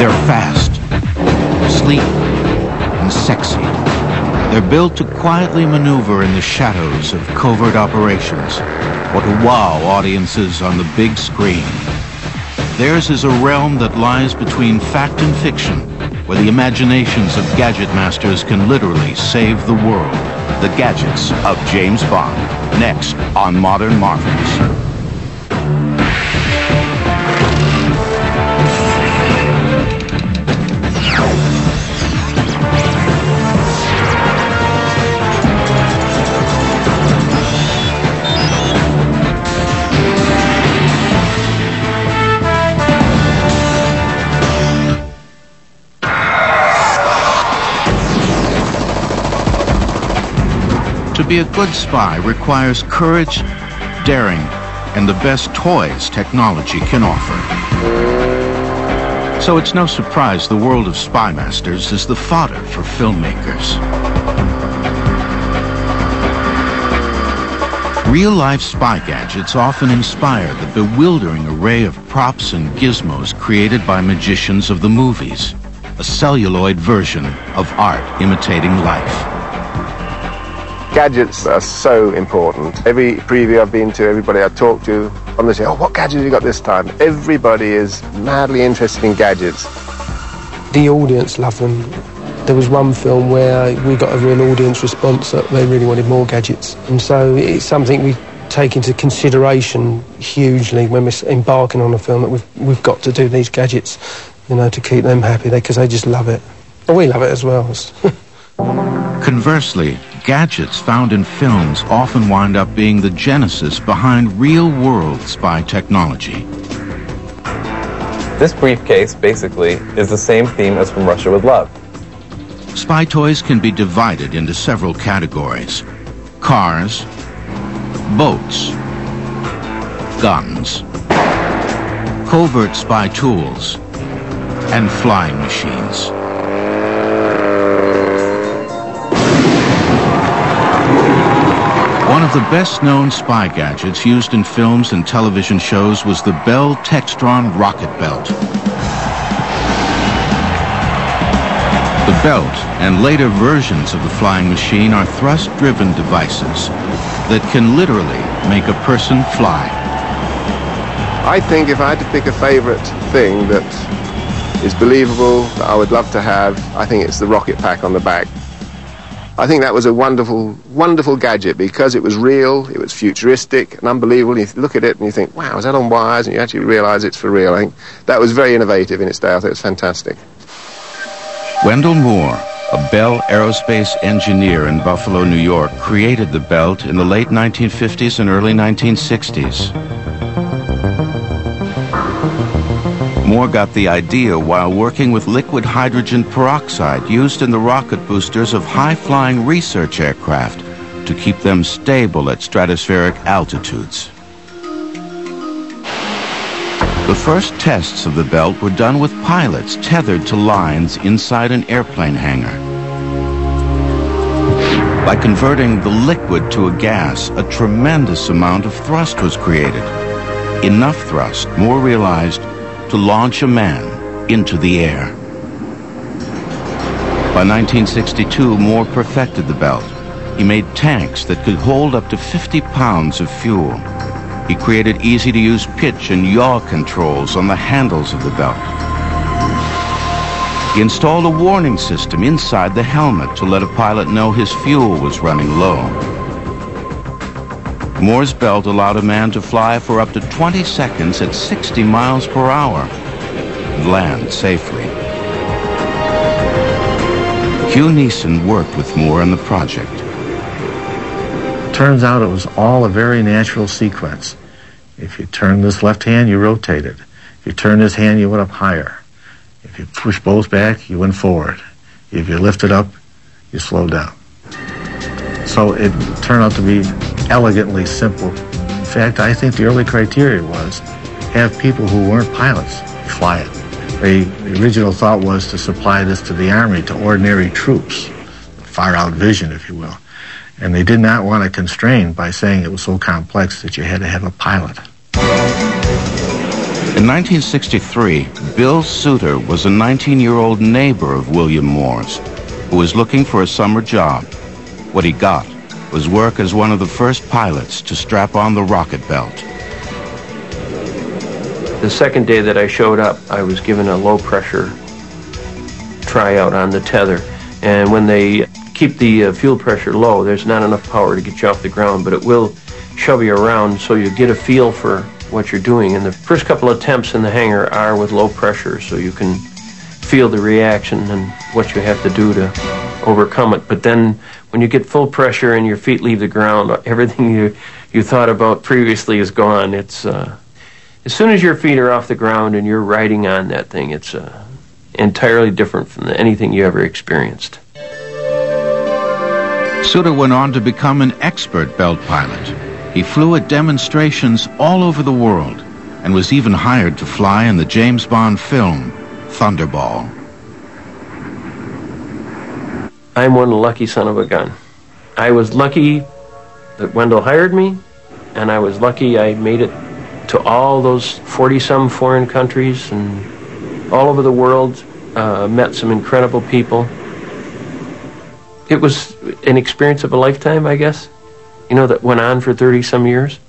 They're fast, sleek, and sexy. They're built to quietly maneuver in the shadows of covert operations or to wow audiences on the big screen. Theirs is a realm that lies between fact and fiction, where the imaginations of gadget masters can literally save the world. The gadgets of James Bond, next on Modern Marvels. To be a good spy requires courage, daring, and the best toys technology can offer. So it's no surprise the world of spy masters is the fodder for filmmakers. Real-life spy gadgets often inspire the bewildering array of props and gizmos created by magicians of the movies, a celluloid version of art imitating life. Gadgets are so important. Every preview I've been to, everybody I talk to, they say, oh, what gadget have you got this time? Everybody is madly interested in gadgets. The audience love them. There was one film where we got a real audience response that they really wanted more gadgets. And so it's something we take into consideration hugely when we're embarking on a film, that we've got to do these gadgets, you know, to keep them happy, because they just love it. And we love it as well. Conversely, gadgets found in films often wind up being the genesis behind real-world spy technology. This briefcase, basically, is the same theme as From Russia with Love. Spy toys can be divided into several categories: cars, boats, guns, covert spy tools, and flying machines. One of the best-known spy gadgets used in films and television shows was the Bell Textron rocket belt. The belt and later versions of the flying machine are thrust-driven devices that can literally make a person fly. I think if I had to pick a favorite thing that is believable, that I would love to have, I think it's the rocket pack on the back. I think that was a wonderful, wonderful gadget because it was real, it was futuristic and unbelievable. You look at it and you think, wow, is that on wires? And you actually realize it's for real. I think that was very innovative in its day. I think it was fantastic. Wendell Moore, a Bell Aerospace engineer in Buffalo, New York, created the belt in the late 1950s and early 1960s. Moore got the idea while working with liquid hydrogen peroxide used in the rocket boosters of high-flying research aircraft to keep them stable at stratospheric altitudes. The first tests of the belt were done with pilots tethered to lines inside an airplane hangar. By converting the liquid to a gas, a tremendous amount of thrust was created. Enough thrust, Moore realized, to launch a man into the air. By 1962, Moore perfected the belt. He made tanks that could hold up to 50 pounds of fuel. He created easy-to-use pitch and yaw controls on the handles of the belt. He installed a warning system inside the helmet to let a pilot know his fuel was running low. Moore's belt allowed a man to fly for up to 20 seconds at 60 miles per hour and land safely. Hugh Neeson worked with Moore on the project. Turns out it was all a very natural sequence. If you turn this left hand, you rotate it. If you turn this hand, you went up higher. If you push both back, you went forward. If you lift it up, you slow down. So it turned out to be elegantly simple. In fact, I think the early criteria was have people who weren't pilots fly it. The original thought was to supply this to the Army, to ordinary troops, far-out vision, if you will. And they did not want to constrain by saying it was so complex that you had to have a pilot. In 1963, Bill Suter was a 19-year-old neighbor of William Moore's who was looking for a summer job. What he got was work as one of the first pilots to strap on the rocket belt. The second day that I showed up, I was given a low-pressure tryout on the tether. And when they keep the fuel pressure low, there's not enough power to get you off the ground, but it will shove you around so you get a feel for what you're doing. And the first couple of attempts in the hangar are with low pressure, so you can feel the reaction and what you have to do to overcome it. But then when you get full pressure and your feet leave the ground, everything you thought about previously is gone. It's as soon as your feet are off the ground and you're riding on that thing, it's entirely different from anything you ever experienced. Suter went on to become an expert belt pilot. He flew at demonstrations all over the world and was even hired to fly in the James Bond film Thunderball. I'm one lucky son of a gun. I was lucky that Wendell hired me, and I was lucky I made it to all those 40-some foreign countries and all over the world, met some incredible people. It was an experience of a lifetime, I guess, that went on for 30-some years.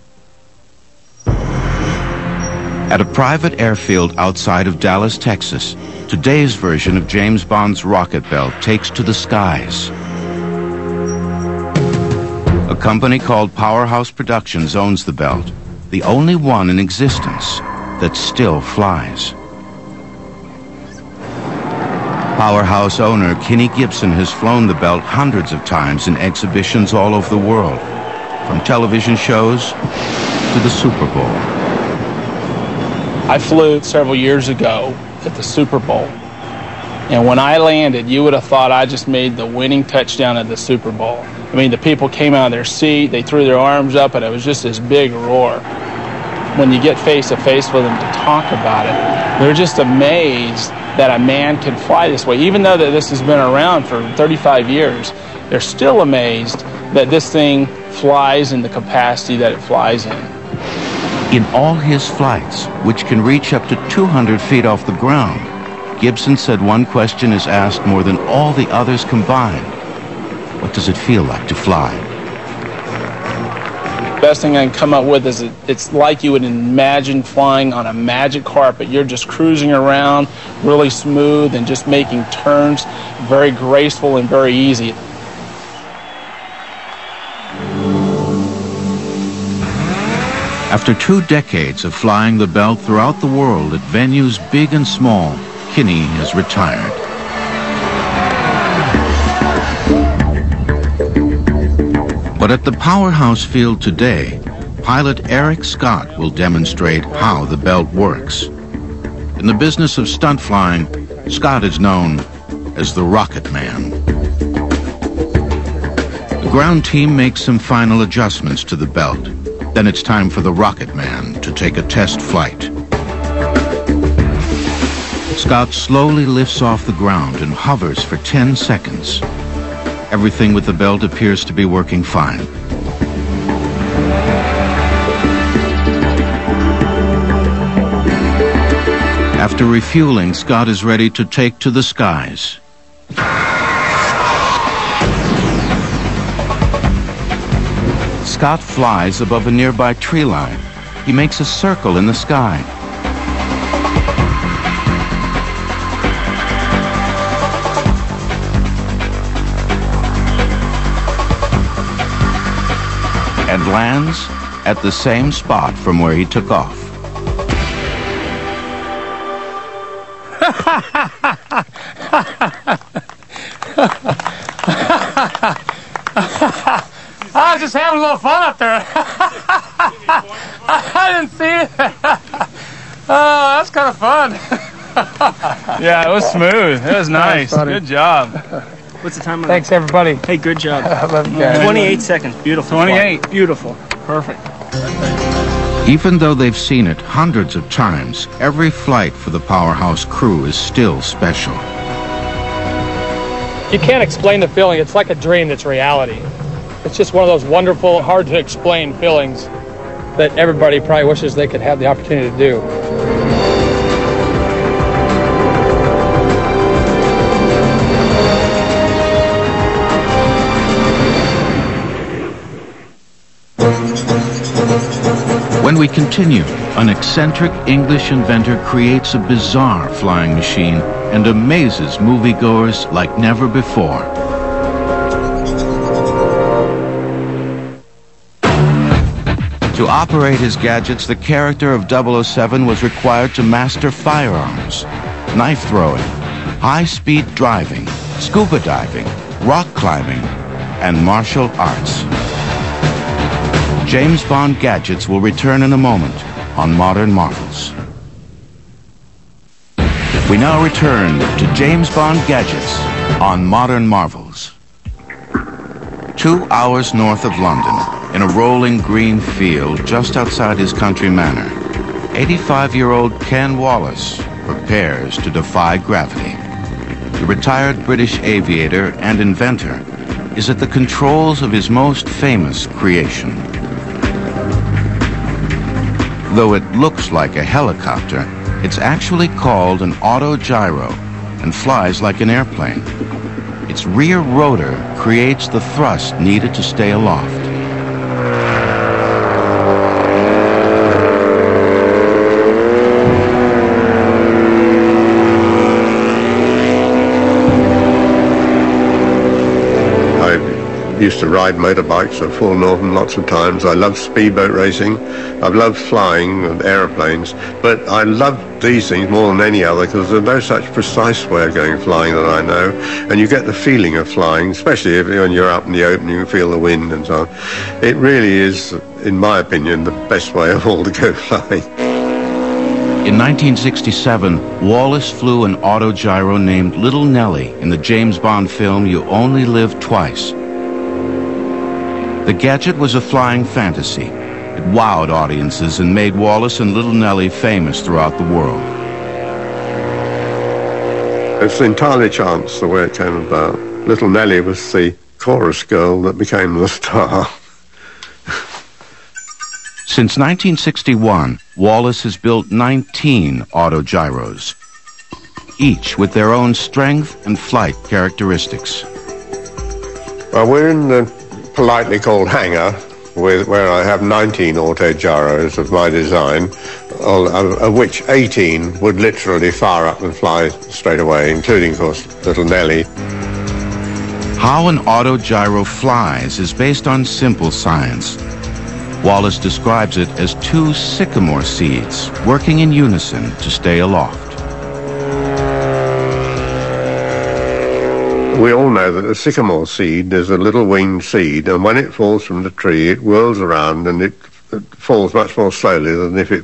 At a private airfield outside of Dallas, Texas, today's version of James Bond's rocket belt takes to the skies. A company called Powerhouse Productions owns the belt, the only one in existence that still flies. Powerhouse owner Kenny Gibson has flown the belt hundreds of times in exhibitions all over the world, from television shows to the Super Bowl. I flew several years ago at the Super Bowl, and when I landed, you would have thought I just made the winning touchdown at the Super Bowl. I mean, the people came out of their seat, they threw their arms up, and it was just this big roar. When you get face to face with them to talk about it, they're just amazed that a man can fly this way. Even though that this has been around for 35 years, they're still amazed that this thing flies in the capacity that it flies in. In all his flights, which can reach up to 200 feet off the ground, Gibson said one question is asked more than all the others combined. What does it feel like to fly? The best thing I can come up with is it's like you would imagine flying on a magic carpet. You're just cruising around really smooth and just making turns, very graceful and very easy. After 2 decades of flying the belt throughout the world at venues big and small, Kenny has retired. But at the Powerhouse field today, pilot Eric Scott will demonstrate how the belt works. In the business of stunt flying, Scott is known as the Rocket Man. The ground team makes some final adjustments to the belt. Then it's time for the Rocket Man to take a test flight. Scott slowly lifts off the ground and hovers for 10 seconds. Everything with the belt appears to be working fine. After refueling, Scott is ready to take to the skies. Scott flies above a nearby tree line. He makes a circle in the sky. And lands at the same spot from where he took off. I was just having a little fun up there. I didn't see it. Oh, that's kind of fun. Yeah, it was smooth. It was nice. Good job. What's the time on Thanks, everybody. Hey, good job. I love you guys. 28 seconds. Beautiful. 28. Flight. Beautiful. Perfect. Even though they've seen it hundreds of times, every flight for the Powerhouse crew is still special. You can't explain the feeling. It's like a dream that's reality. It's just one of those wonderful, hard to explain feelings that everybody probably wishes they could have the opportunity to do. we continue, an eccentric English inventor creates a bizarre flying machine and amazes moviegoers like never before. To operate his gadgets, the character of 007 was required to master firearms, knife throwing, high-speed driving, scuba diving, rock climbing, and martial arts. James Bond gadgets will return in a moment on Modern Marvels. We now return to James Bond gadgets on Modern Marvels. 2 hours north of London, in a rolling green field just outside his country manor, 85-year-old Ken Wallace prepares to defy gravity. The retired British aviator and inventor is at the controls of his most famous creation. Though it looks like a helicopter, it's actually called an autogyro and flies like an airplane. Its rear rotor creates the thrust needed to stay aloft. I used to ride motorbikes at Full Norton lots of times. I love speedboat racing. I've loved flying and aeroplanes, but I love these things more than any other because there's no such precise way of going flying that I know, and you get the feeling of flying, especially when you're up in the open, you feel the wind and so on. It really is, in my opinion, the best way of all to go flying. In 1967, Wallace flew an autogyro named Little Nellie in the James Bond film You Only Live Twice. The gadget was a flying fantasy. It wowed audiences and made Wallace and Little Nellie famous throughout the world. It's entirely chance the way it came about. Little Nellie was the chorus girl that became the star. Since 1961, Wallace has built 19 autogyros, each with their own strength and flight characteristics. Well, we're in the politely called hangar, where I have 19 autogyros of my design, of which 18 would literally fire up and fly straight away, including, of course, Little Nellie. How an autogyro flies is based on simple science. Wallace describes it as 2 sycamore seeds working in unison to stay aloft. We all know that the sycamore seed is a little winged seed, and when it falls from the tree, it whirls around and it falls much more slowly than if it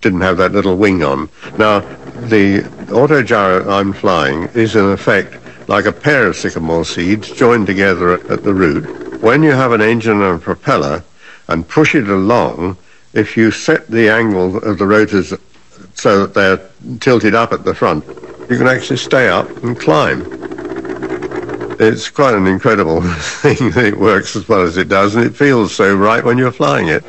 didn't have that little wing on. Now, the autogyro I'm flying is in effect like a pair of sycamore seeds joined together at the root. When you have an engine and a propeller and push it along, if you set the angle of the rotors so that they're tilted up at the front, you can actually stay up and climb. It's quite an incredible thing that it works as well as it does, and it feels so right when you're flying it.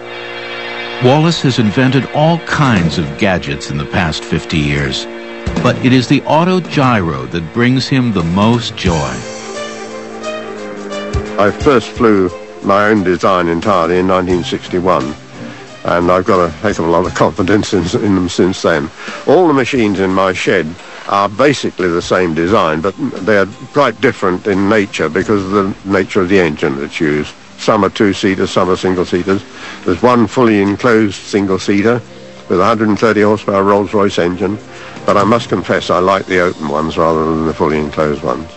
Wallace has invented all kinds of gadgets in the past 50 years, but it is the autogyro that brings him the most joy. I first flew my own design entirely in 1961, and I've got a heck of a lot of confidence in them since then. All the machines in my shed are basically the same design, but they're quite different in nature because of the nature of the engine that's used. Some are 2-seaters, some are single-seaters. There's one fully enclosed single-seater with a 130 horsepower Rolls-Royce engine, but I must confess I like the open ones rather than the fully enclosed ones.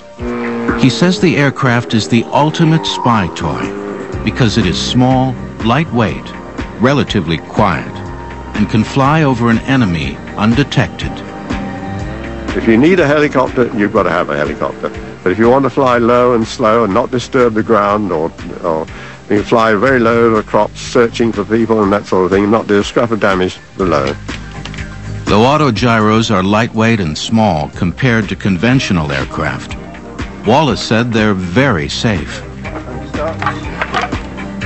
He says the aircraft is the ultimate spy toy because it is small, lightweight, relatively quiet, and can fly over an enemy undetected. If you need a helicopter, you've got to have a helicopter. But if you want to fly low and slow and not disturb the ground, or you can fly very low over crops, searching for people and that sort of thing, and not do a scrap of damage below. Though autogyros are lightweight and small compared to conventional aircraft, Wallace said they're very safe.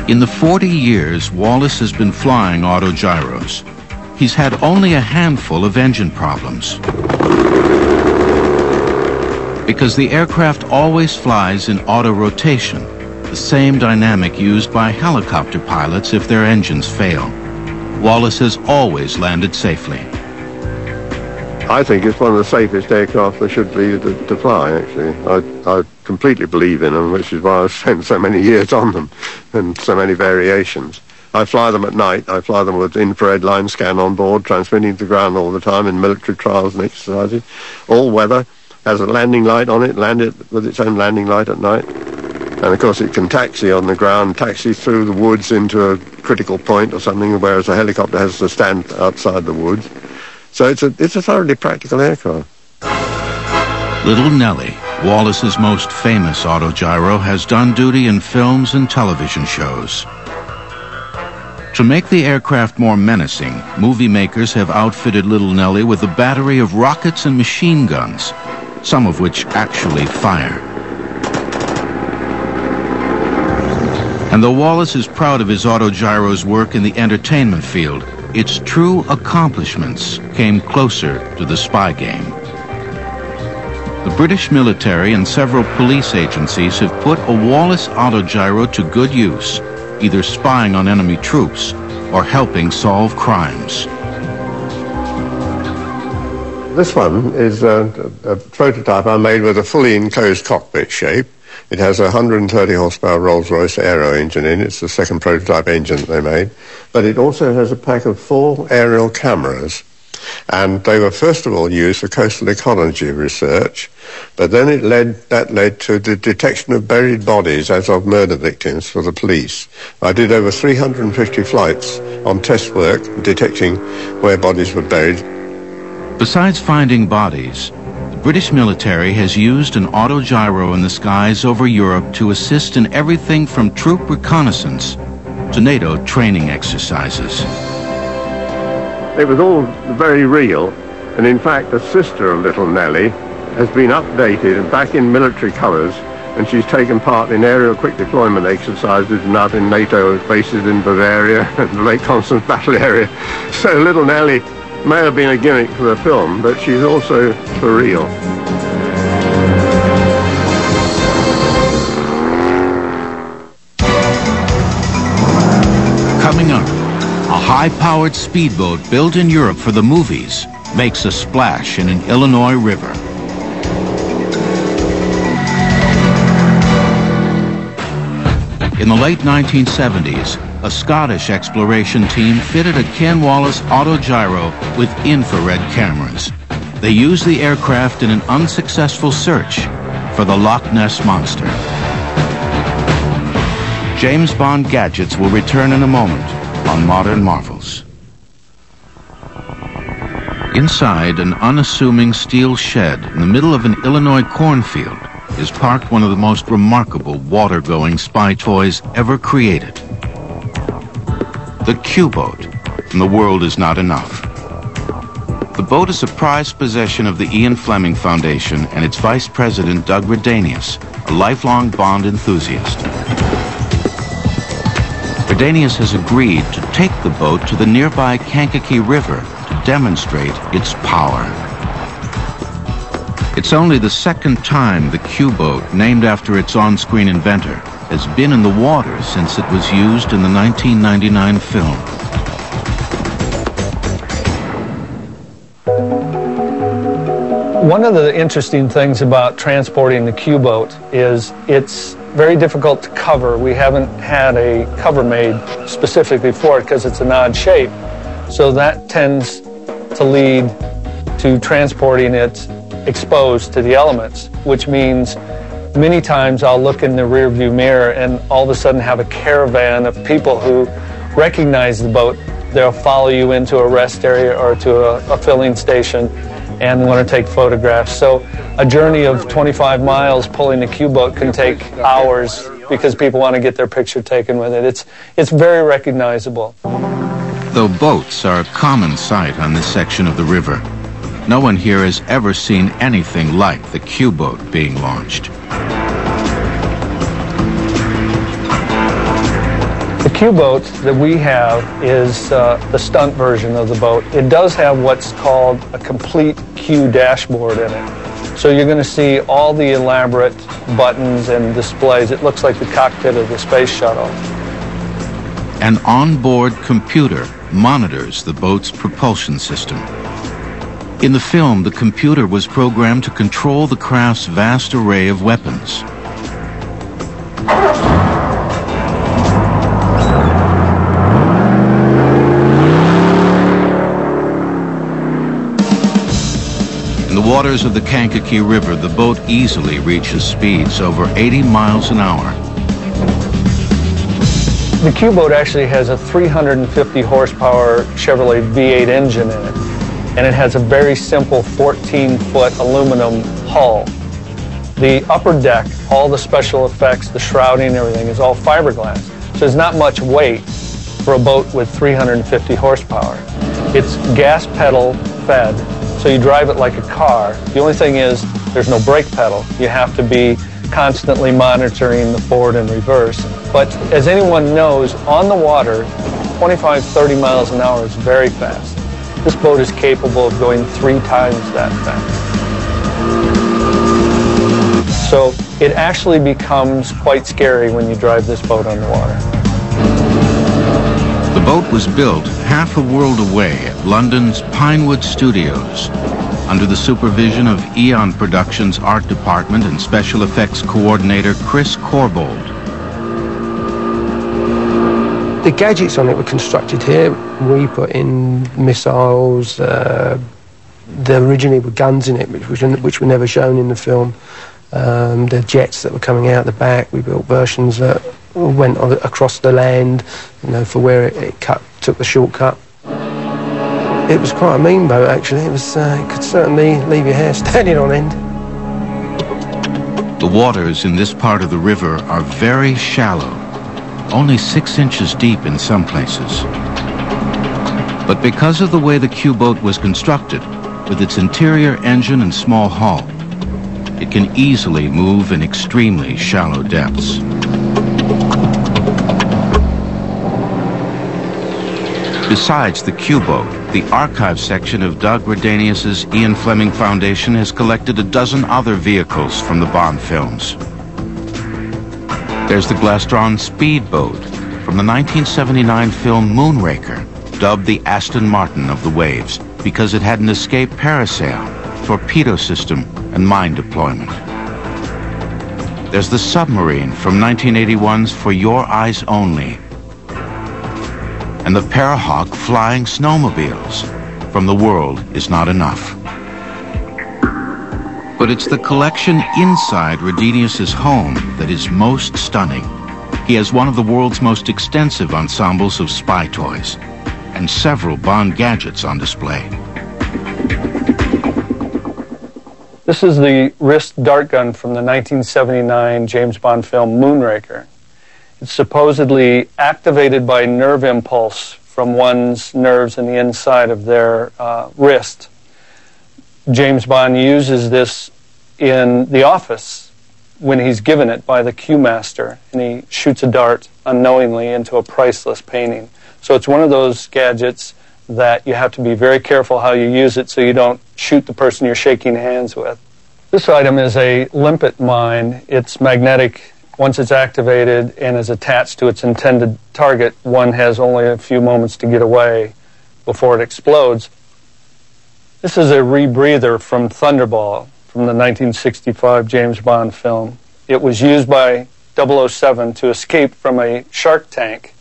In the 40 years Wallace has been flying autogyros, he's had only a handful of engine problems. Because the aircraft always flies in auto-rotation, the same dynamic used by helicopter pilots if their engines fail. Wallace has always landed safely. I think it's one of the safest aircraft there should be to fly, actually. I completely believe in them, which is why I've spent so many years on them and so many variations. I fly them at night. I fly them with infrared line scan on board, transmitting to the ground all the time in military trials and exercises. All weather, has a landing light on it, land it with its own landing light at night. And of course it can taxi on the ground, taxi through the woods into a critical point or something, whereas a helicopter has to stand outside the woods. So it's a thoroughly practical aircraft. Little Nellie, Wallace's most famous autogyro, has done duty in films and television shows. To make the aircraft more menacing, movie makers have outfitted Little Nellie with a battery of rockets and machine guns, some of which actually fire. And though Wallace is proud of his autogyro's work in the entertainment field, its true accomplishments came closer to the spy game. The British military and several police agencies have put a Wallace autogyro to good use, either spying on enemy troops or helping solve crimes. This one is a prototype I made with a fully enclosed cockpit shape. It has a 130 horsepower Rolls-Royce Aero engine in it. It's the second prototype engine that they made. But it also has a pack of 4 aerial cameras. And they were first of all used for coastal ecology research, but then that led to the detection of buried bodies as of murder victims for the police. I did over 350 flights on test work detecting where bodies were buried. Besides finding bodies, the British military has used an autogyro in the skies over Europe to assist in everything from troop reconnaissance to NATO training exercises. It was all very real, and in fact the sister of Little Nellie has been updated and back in military colours, and she's taken part in aerial quick deployment exercises and out in NATO bases in Bavaria and the Lake Constance battle area. So Little Nellie may have been a gimmick for the film, but she's also for real. Coming up, a high-powered speedboat built in Europe for the movies makes a splash in an Illinois river. In the late 1970s, a Scottish exploration team fitted a Ken Wallace autogyro with infrared cameras. They used the aircraft in an unsuccessful search for the Loch Ness Monster. James Bond gadgets will return in a moment on Modern Marvels. Inside an unassuming steel shed in the middle of an Illinois cornfield is parked one of the most remarkable water-going spy toys ever created. The Q-Boat from The World Is Not Enough. The boat is a prized possession of the Ian Fleming Foundation and its vice president, Doug Redanius, a lifelong Bond enthusiast. Redanius has agreed to take the boat to the nearby Kankakee River to demonstrate its power. It's only the second time the Q-Boat, named after its on-screen inventor, has been in the water since it was used in the 1999 film. One of the interesting things about transporting the Q-Boat is it's very difficult to cover. We haven't had a cover made specifically for it because it's an odd shape. So that tends to lead to transporting it exposed to the elements, which means many times I'll look in the rearview mirror and all of a sudden have a caravan of people who recognize the boat. They'll follow you into a rest area or to a filling station and want to take photographs. So a journey of 25 miles pulling a Q-Boat can take hours because people want to get their picture taken with it. It's very recognizable. Though boats are a common sight on this section of the river, no one here has ever seen anything like the Q-Boat being launched. The Q-Boat that we have is the stunt version of the boat. It does have what's called a complete Q dashboard in it. So you're going to see all the elaborate buttons and displays. It looks like the cockpit of the space shuttle. An onboard computer monitors the boat's propulsion system. In the film, the computer was programmed to control the craft's vast array of weapons. In the waters of the Kankakee River, the boat easily reaches speeds over 80 miles an hour. The Q-boat actually has a 350 horsepower Chevrolet V8 engine in it, and it has a very simple 14-foot aluminum hull. The upper deck, all the special effects, the shrouding, everything is all fiberglass. So there's not much weight for a boat with 350 horsepower. It's gas pedal fed, so you drive it like a car. The only thing is there's no brake pedal. You have to be constantly monitoring the forward and reverse. But as anyone knows, on the water, 25, 30 miles an hour is very fast. This boat is capable of going 3 times that fast. So it actually becomes quite scary when you drive this boat on the water. The boat was built half a world away at London's Pinewood Studios under the supervision of Eon Productions art department and special effects coordinator Chris Corbould. The gadgets on it were constructed here. We put in missiles. There originally were guns in it, which were never shown in the film. The jets that were coming out the back. We built versions that went across the land, you know, for where it took the shortcut. It was quite a mean boat, actually. It was. It could certainly leave your hair standing on end. The waters in this part of the river are very shallow, only 6 inches deep in some places. But because of the way the Q-boat was constructed, with its interior engine and small hull, it can easily move in extremely shallow depths. Besides the Q-boat, the archive section of Doug Redanius's Ian Fleming Foundation has collected a dozen other vehicles from the Bond films. There's the Glastron speedboat from the 1979 film Moonraker, dubbed the Aston Martin of the waves because it had an escape parasail, torpedo system, and mine deployment. There's the submarine from 1981's For Your Eyes Only, and the Parahawk flying snowmobiles from The World Is Not Enough. But it's the collection inside Redanius's home that is most stunning. He has one of the world's most extensive ensembles of spy toys and several Bond gadgets on display. This is the wrist dart gun from the 1979 James Bond film Moonraker. It's supposedly activated by nerve impulse from one's nerves in the inside of their wrist. James Bond uses this in the office when he's given it by the Q-master, and he shoots a dart unknowingly into a priceless painting. So it's one of those gadgets that you have to be very careful how you use it so you don't shoot the person you're shaking hands with. This item is a limpet mine. It's magnetic. Once it's activated and is attached to its intended target, one has only a few moments to get away before it explodes. This is a rebreather from Thunderball from the 1965 James Bond film. It was used by 007 to escape from a shark tank.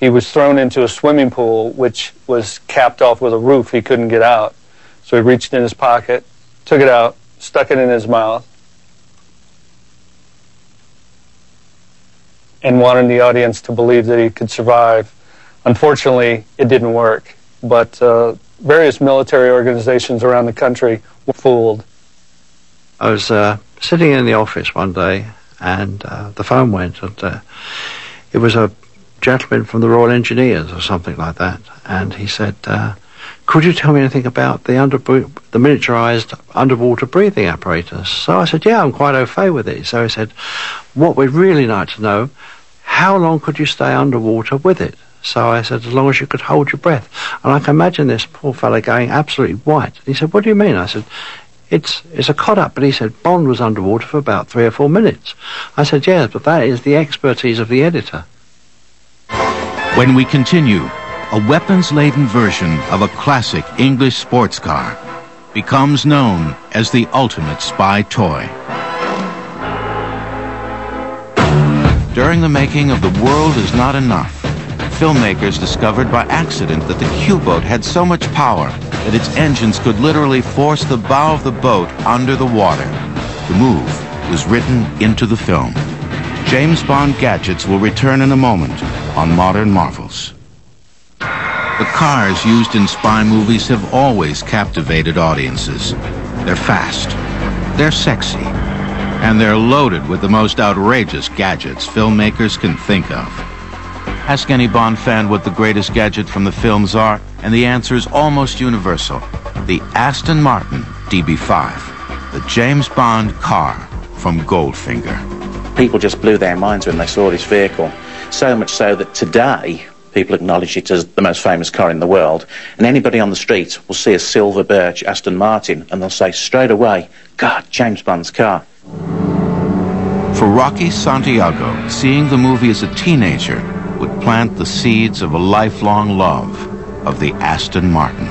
He was thrown into a swimming pool which was capped off with a roof. He couldn't get out. So he reached in his pocket, took it out, stuck it in his mouth, and wanted the audience to believe that he could survive. Unfortunately, it didn't work, but various military organizations around the country were fooled. I was sitting in the office one day, and the phone went, and it was a gentleman from the Royal Engineers or something like that, and he said, could you tell me anything about the miniaturized underwater breathing apparatus? So I said, yeah, I'm quite au fait with it. So he said, what we'd really like to know, how long could you stay underwater with it? So I said, as long as you could hold your breath. And I can imagine this poor fellow going absolutely white. He said, what do you mean? I said, it's a cod-up. But he said, Bond was underwater for about 3 or 4 minutes. I said, yes, but that is the expertise of the editor. When we continue, a weapons-laden version of a classic English sports car, becomes known as the ultimate spy toy. During the making of The World Is Not Enough, filmmakers discovered by accident that the Q-boat had so much power that its engines could literally force the bow of the boat under the water. The move was written into the film. James Bond gadgets will return in a moment on Modern Marvels. The cars used in spy movies have always captivated audiences. They're fast, they're sexy, and they're loaded with the most outrageous gadgets filmmakers can think of. Ask any Bond fan what the greatest gadget from the films are, and the answer is almost universal. The Aston Martin DB5, the James Bond car from Goldfinger. People just blew their minds when they saw this vehicle, so much so that today people acknowledge it as the most famous car in the world, and anybody on the street will see a silver birch Aston Martin and they'll say straight away, God, James Bond's car. For Rocky Santiago, seeing the movie as a teenager would plant the seeds of a lifelong love of the Aston Martin.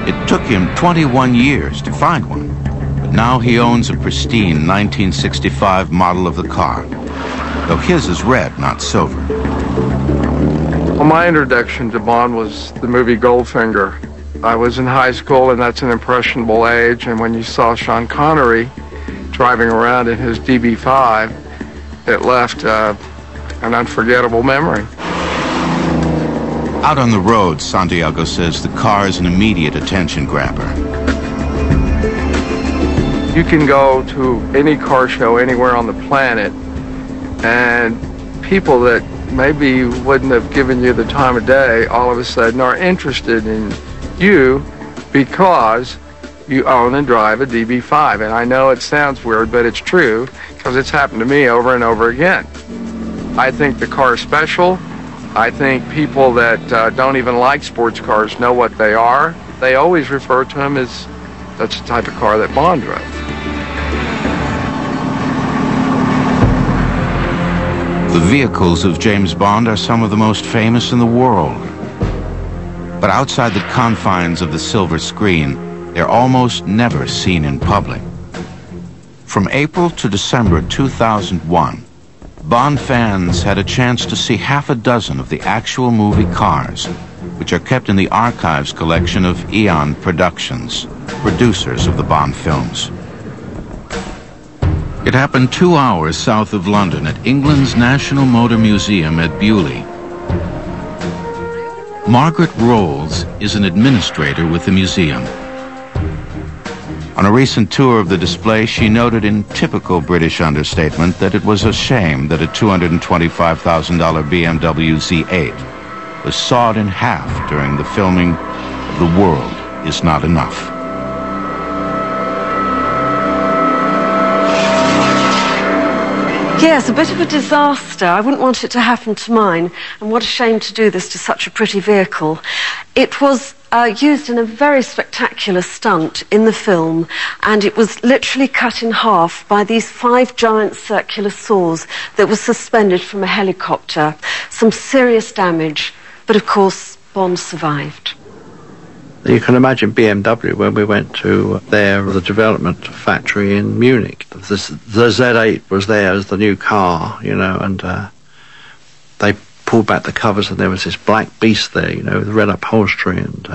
It took him 21 years to find one, but now he owns a pristine 1965 model of the car, though his is red, not silver. Well, my introduction to Bond was the movie Goldfinger. I was in high school, and that's an impressionable age, and when you saw Sean Connery driving around in his DB5, it left an unforgettable memory. Out on the road, Santiago says the car is an immediate attention grabber. You can go to any car show anywhere on the planet, and people that maybe wouldn't have given you the time of day all of a sudden are interested in you because you own and drive a DB5. And I know it sounds weird, but it's true because it's happened to me over and over again. I think the car is special. I think people that don't even like sports cars know what they are. They always refer to them as that's the type of car that Bond drove. The vehicles of James Bond are some of the most famous in the world. But outside the confines of the silver screen, they're almost never seen in public. From April to December 2001, Bond fans had a chance to see half a dozen of the actual movie cars, which are kept in the archives collection of Eon Productions, producers of the Bond films. It happened 2 hours south of London at England's National Motor Museum at Beaulieu. Margaret Rolls is an administrator with the museum. On a recent tour of the display, she noted in typical British understatement that it was a shame that a $225,000 BMW Z8 was sawed in half during the filming of The World Is Not Enough. Yes, a bit of a disaster. I wouldn't want it to happen to mine, and what a shame to do this to such a pretty vehicle. It was used in a very spectacular stunt in the film, and it was literally cut in half by these 5 giant circular saws that were suspended from a helicopter. Some serious damage, but of course Bond survived. You can imagine BMW when we went to the development factory in Munich. The Z8 was there as the new car, you know, and they pulled back the covers and there was this black beast there, you know, with red upholstery, and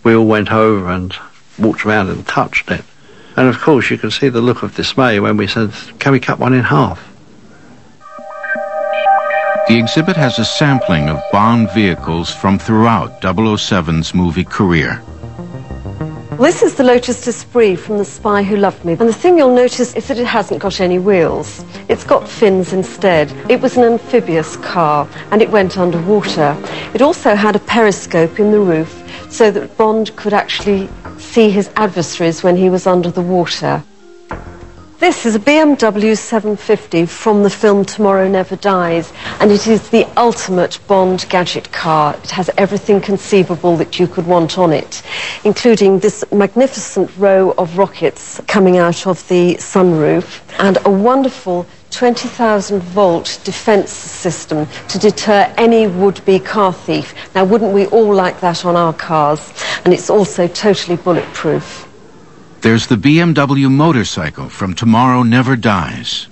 we all went over and walked around and touched it. And of course you can see the look of dismay when we said, can we cut one in half? The exhibit has a sampling of Bond vehicles from throughout 007's movie career. This is the Lotus Esprit from The Spy Who Loved Me, and the thing you'll notice is that it hasn't got any wheels. It's got fins instead. It was an amphibious car, and it went underwater. It also had a periscope in the roof so that Bond could actually see his adversaries when he was under the water. This is a BMW 750 from the film Tomorrow Never Dies, and it is the ultimate Bond gadget car. It has everything conceivable that you could want on it, including this magnificent row of rockets coming out of the sunroof and a wonderful 20,000 volt defence system to deter any would-be car thief. Now, wouldn't we all like that on our cars? And it's also totally bulletproof. There's the BMW motorcycle from Tomorrow Never Dies.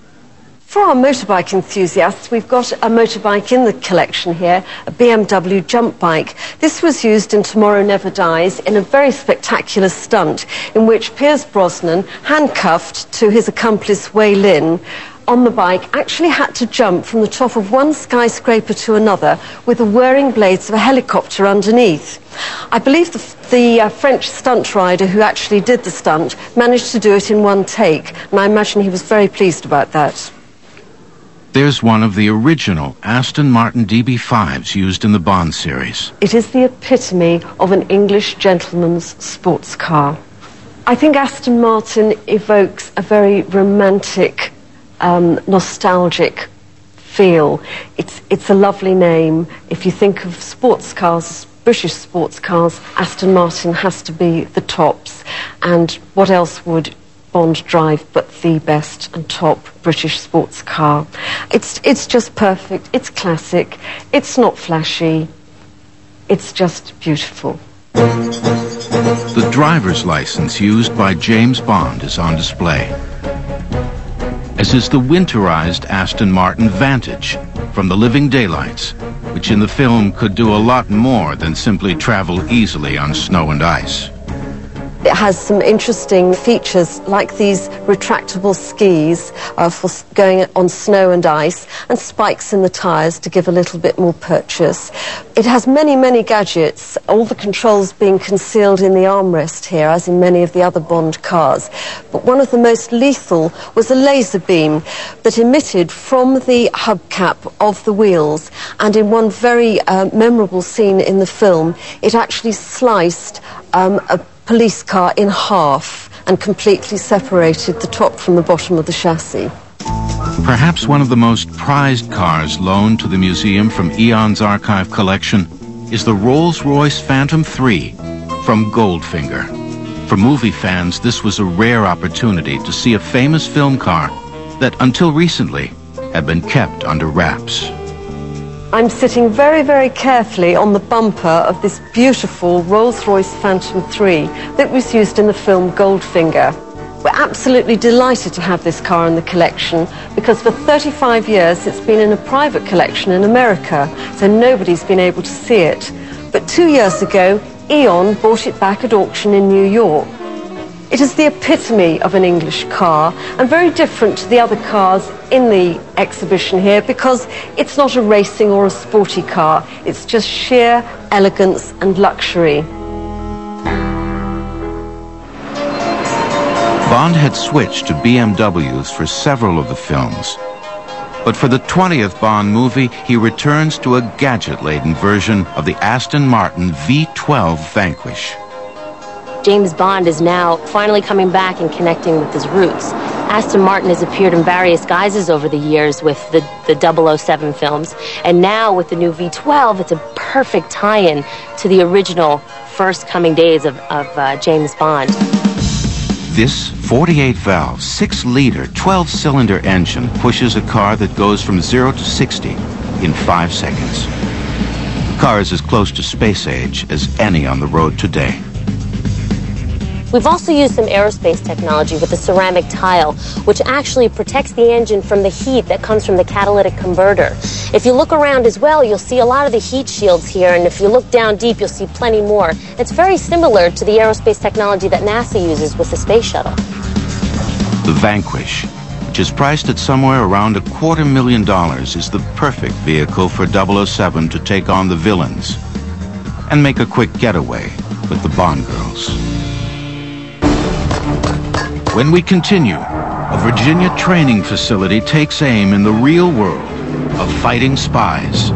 For our motorbike enthusiasts, we've got a motorbike in the collection here, a BMW jump bike. This was used in Tomorrow Never Dies in a very spectacular stunt in which Pierce Brosnan, handcuffed to his accomplice Wei Lin, on the bike actually had to jump from the top of one skyscraper to another with the whirring blades of a helicopter underneath. I believe the French stunt rider who actually did the stunt managed to do it in one take, and I imagine he was very pleased about that. There's one of the original Aston Martin DB5s used in the Bond series. It is the epitome of an English gentleman's sports car. I think Aston Martin evokes a very romantic, nostalgic feel. It's a lovely name. If you think of sports cars, British sports cars, Aston Martin has to be the tops. And what else would Bond drive but the best and top British sports car? It's just perfect. It's classic. It's not flashy. It's just beautiful. The driver's license used by James Bond is on display, as is the winterized Aston Martin Vantage from the Living Daylights, which in the film could do a lot more than simply travel easily on snow and ice. It has some interesting features like these retractable skis for going on snow and ice, and spikes in the tyres to give a little bit more purchase. It has many, many gadgets, all the controls being concealed in the armrest here, as in many of the other Bond cars. But one of the most lethal was a laser beam that emitted from the hubcap of the wheels, and in one very memorable scene in the film, it actually sliced a police car in half and completely separated the top from the bottom of the chassis. Perhaps one of the most prized cars loaned to the museum from Eon's archive collection is the Rolls-Royce Phantom 3 from Goldfinger. For movie fans, this was a rare opportunity to see a famous film car that, until recently, had been kept under wraps. I'm sitting very, very carefully on the bumper of this beautiful Rolls-Royce Phantom 3 that was used in the film Goldfinger. We're absolutely delighted to have this car in the collection because for 35 years it's been in a private collection in America, so nobody's been able to see it. But 2 years ago, Eon bought it back at auction in New York. It is the epitome of an English car and very different to the other cars in the exhibition here because it's not a racing or a sporty car. It's just sheer elegance and luxury. Bond had switched to BMWs for several of the films. But for the 20th Bond movie, he returns to a gadget-laden version of the Aston Martin V12 Vanquish. James Bond is now finally coming back and connecting with his roots. Aston Martin has appeared in various guises over the years with the 007 films, and now with the new V12, it's a perfect tie-in to the original first coming days of James Bond. This 48-valve, 6-liter, 12-cylinder engine pushes a car that goes from 0 to 60 in 5 seconds. The car is as close to space age as any on the road today. We've also used some aerospace technology with the ceramic tile, which actually protects the engine from the heat that comes from the catalytic converter. If you look around as well, you'll see a lot of the heat shields here, and if you look down deep, you'll see plenty more. It's very similar to the aerospace technology that NASA uses with the space shuttle. The Vanquish, which is priced at somewhere around $250,000, is the perfect vehicle for 007 to take on the villains and make a quick getaway with the Bond girls. When we continue, a Virginia training facility takes aim in the real world of fighting spies.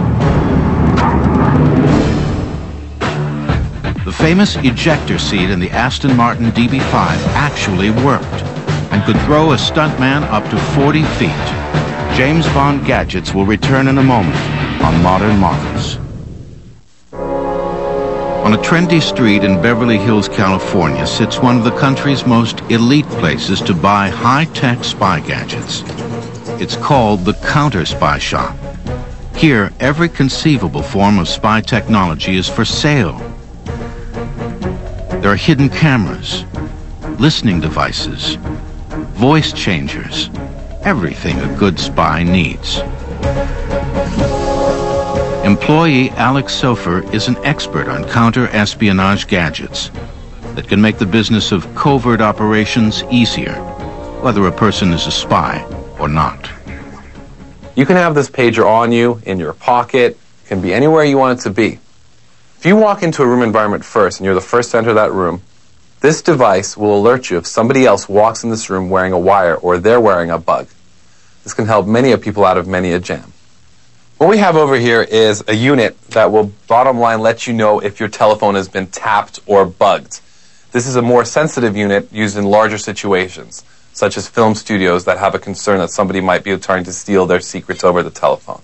The famous ejector seat in the Aston Martin DB5 actually worked, and could throw a stuntman up to 40 feet. James Bond gadgets will return in a moment on Modern Marvels. On a trendy street in Beverly Hills, California, sits one of the country's most elite places to buy high-tech spy gadgets. It's called the Counter Spy Shop. Here, every conceivable form of spy technology is for sale. There are hidden cameras, listening devices, voice changers, everything a good spy needs. Employee Alex Sofer is an expert on counter-espionage gadgets that can make the business of covert operations easier, whether a person is a spy or not. You can have this pager on you, in your pocket, it can be anywhere you want it to be. If you walk into a room environment first and you're the first to enter that room, this device will alert you if somebody else walks in this room wearing a wire or they're wearing a bug. This can help many a people out of many a jam. What we have over here is a unit that will, bottom line, let you know if your telephone has been tapped or bugged. This is a more sensitive unit used in larger situations, such as film studios that have a concern that somebody might be trying to steal their secrets over the telephone.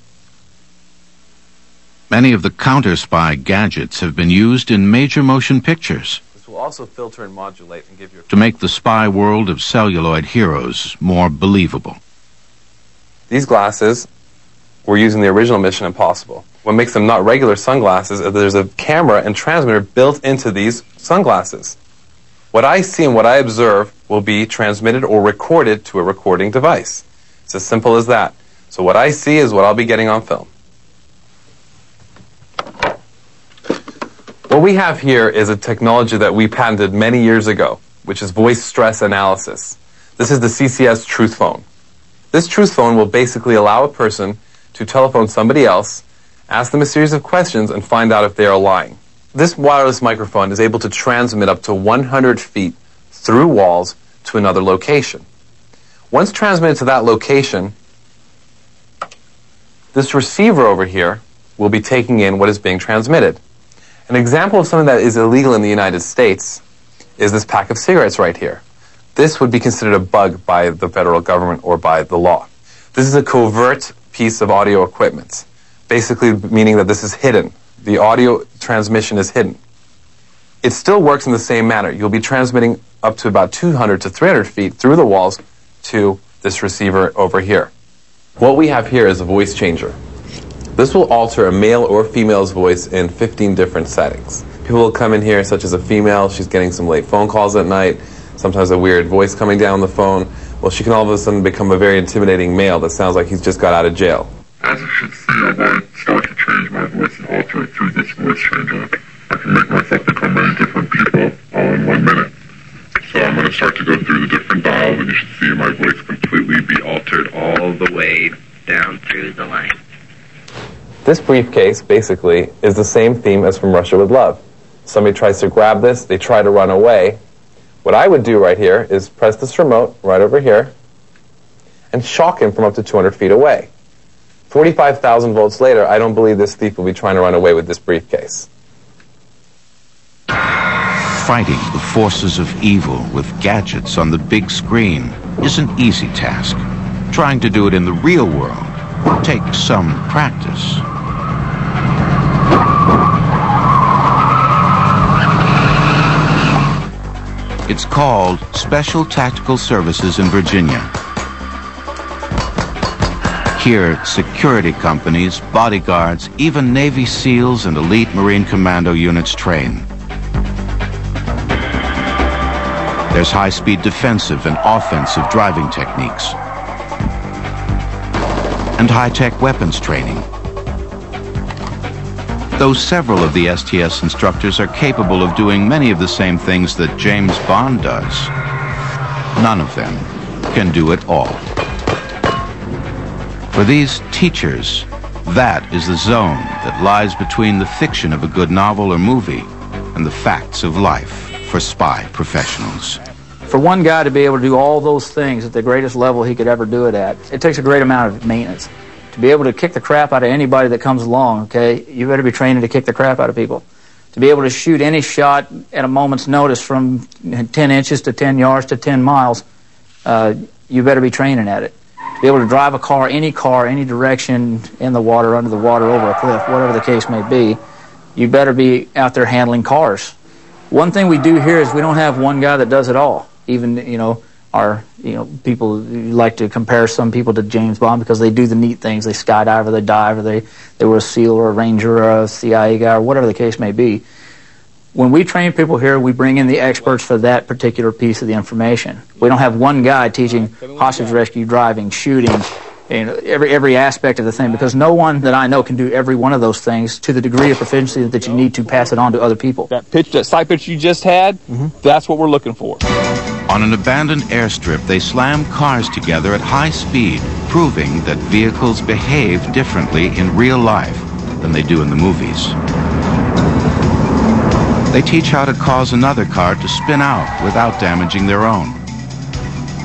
Many of the counter-spy gadgets have been used in major motion pictures. This will also filter and modulate and give you to make the spy world of celluloid heroes more believable. These glasses were used in the original Mission Impossible. What makes them not regular sunglasses is that there's a camera and transmitter built into these sunglasses. What I see and what I observe will be transmitted or recorded to a recording device. It's as simple as that. So what I see is what I'll be getting on film. What we have here is a technology that we patented many years ago, which is voice stress analysis. This is the CCS Truth Phone. This Truth Phone will basically allow a person to telephone somebody else, ask them a series of questions, and find out if they are lying. This wireless microphone is able to transmit up to 100 feet through walls to another location. Once transmitted to that location, this receiver over here will be taking in what is being transmitted. An example of something that is illegal in the United States is this pack of cigarettes right here. This would be considered a bug by the federal government or by the law. This is a covert piece of audio equipment, basically meaning that this is hidden. The audio transmission is hidden. It still works in the same manner. You'll be transmitting up to about 200 to 300 feet through the walls to this receiver over here. What we have here is a voice changer. This will alter a male or female's voice in 15 different settings. People will come in here, such as a female, she's getting some late phone calls at night, sometimes a weird voice coming down the phone. Well, she can all of a sudden become a very intimidating male that sounds like he's just got out of jail. As you should see, I might start to change my voice and alter it through this voice changer. I can make myself become many different people all in 1 minute. So I'm going to start to go through the different dials, and you should see my voice completely be altered all the way down through the line. This briefcase, basically, is the same theme as from Russia with Love. Somebody tries to grab this, they try to run away. What I would do right here is press this remote right over here and shock him from up to 200 feet away. 45,000 volts later, I don't believe this thief will be trying to run away with this briefcase. Fighting the forces of evil with gadgets on the big screen is an easy task. Trying to do it in the real world takes some practice. It's called Special Tactical Services in Virginia. Here, security companies, bodyguards, even Navy SEALs and elite Marine Commando units train. There's high-speed defensive and offensive driving techniques, and high-tech weapons training. Though several of the STS instructors are capable of doing many of the same things that James Bond does, none of them can do it all. For these teachers, that is the zone that lies between the fiction of a good novel or movie and the facts of life for spy professionals. For one guy to be able to do all those things at the greatest level he could ever do it at, it takes a great amount of maintenance. To be able to kick the crap out of anybody that comes along, okay, you better be training to kick the crap out of people. To be able to shoot any shot at a moment's notice from 10 inches to 10 yards to 10 miles, you better be training at it. To be able to drive a car, any direction, in the water, under the water, over a cliff, whatever the case may be, you better be out there handling cars. One thing we do here is we don't have one guy that does it all. Even, people like to compare some people to James Bond because they do the neat things. They skydive or they dive or they were a SEAL or a Ranger or a CIA guy or whatever the case may be. When we train people here, we bring in the experts for that particular piece of the information. We don't have one guy teaching hostage rescue, driving, shooting, every aspect of the thing, because no one that I know can do every one of those things to the degree of proficiency that you need to pass it on to other people. That sight picture you just had, that's what we're looking for. On an abandoned airstrip, they slam cars together at high speed, proving that vehicles behave differently in real life than they do in the movies. They teach how to cause another car to spin out without damaging their own.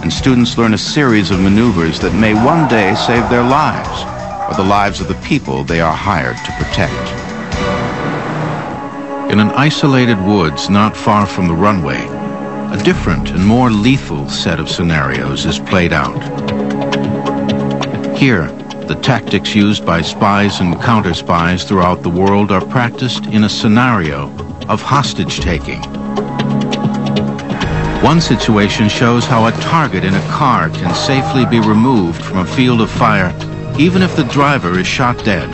And students learn a series of maneuvers that may one day save their lives, or the lives of the people they are hired to protect. In an isolated woods not far from the runway, a different and more lethal set of scenarios is played out. Here, the tactics used by spies and counter-spies throughout the world are practiced in a scenario of hostage-taking. One situation shows how a target in a car can safely be removed from a field of fire even if the driver is shot dead.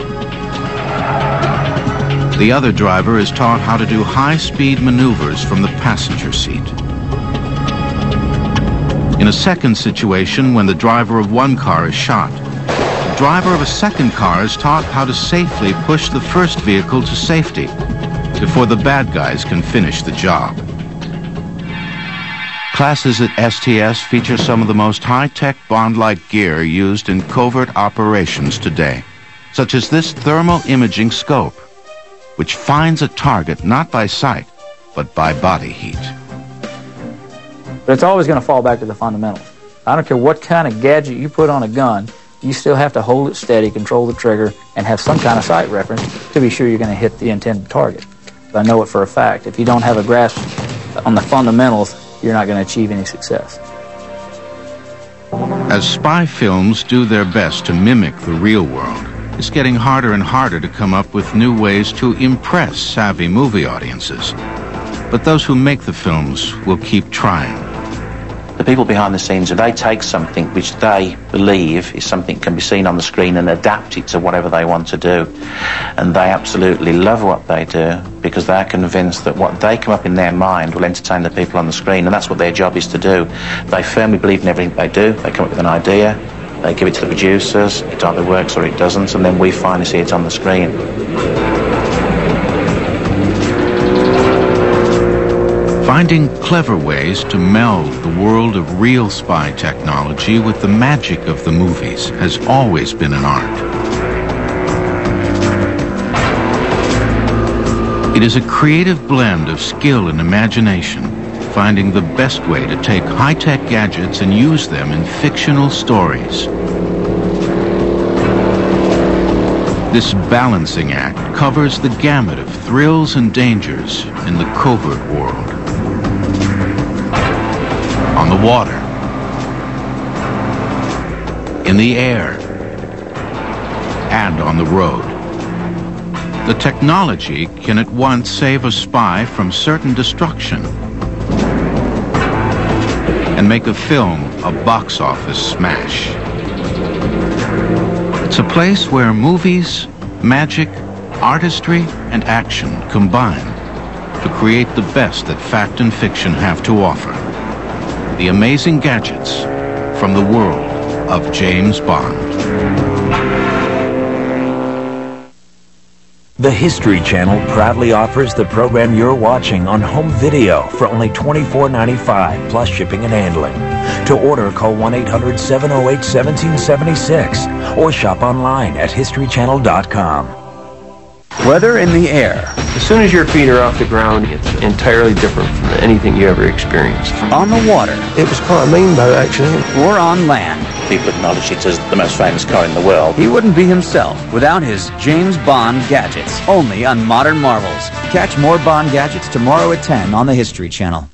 The other driver is taught how to do high-speed maneuvers from the passenger seat. In a second situation, when the driver of one car is shot, the driver of a second car is taught how to safely push the first vehicle to safety before the bad guys can finish the job. Classes at STS feature some of the most high-tech Bond-like gear used in covert operations today, such as this thermal imaging scope, which finds a target not by sight, but by body heat. But it's always going to fall back to the fundamentals. I don't care what kind of gadget you put on a gun, you still have to hold it steady, control the trigger, and have some kind of sight reference to be sure you're going to hit the intended target. I know it for a fact. If you don't have a grasp on the fundamentals, you're not going to achieve any success. As spy films do their best to mimic the real world, it's getting harder and harder to come up with new ways to impress savvy movie audiences. But those who make the films will keep trying. The people behind the scenes, if they take something which they believe is something that can be seen on the screen and adapt it to whatever they want to do, and they absolutely love what they do because they're convinced that what they come up in their mind will entertain the people on the screen, and that's what their job is to do. They firmly believe in everything they do. They come up with an idea, they give it to the producers, it either works or it doesn't, and then we finally see it on the screen. Finding clever ways to meld the world of real spy technology with the magic of the movies has always been an art. It is a creative blend of skill and imagination, finding the best way to take high-tech gadgets and use them in fictional stories. This balancing act covers the gamut of thrills and dangers in the covert world. On the water, in the air, and on the road. The technology can at once save a spy from certain destruction and make a film a box office smash. It's a place where movies, magic, artistry, and action combine to create the best that fact and fiction have to offer. The amazing gadgets from the world of James Bond. The History Channel proudly offers the program you're watching on home video for only $24.95 plus shipping and handling. To order, call 1-800-708-1776 or shop online at historychannel.com. Weather in the air. As soon as your feet are off the ground, it's entirely different from anything you ever experienced. On the water. It was quite a mean boat, actually. Or on land. People acknowledge it as the most famous car in the world. He wouldn't be himself without his James Bond gadgets, only on Modern Marvels. Catch more Bond gadgets tomorrow at 10 on the History Channel.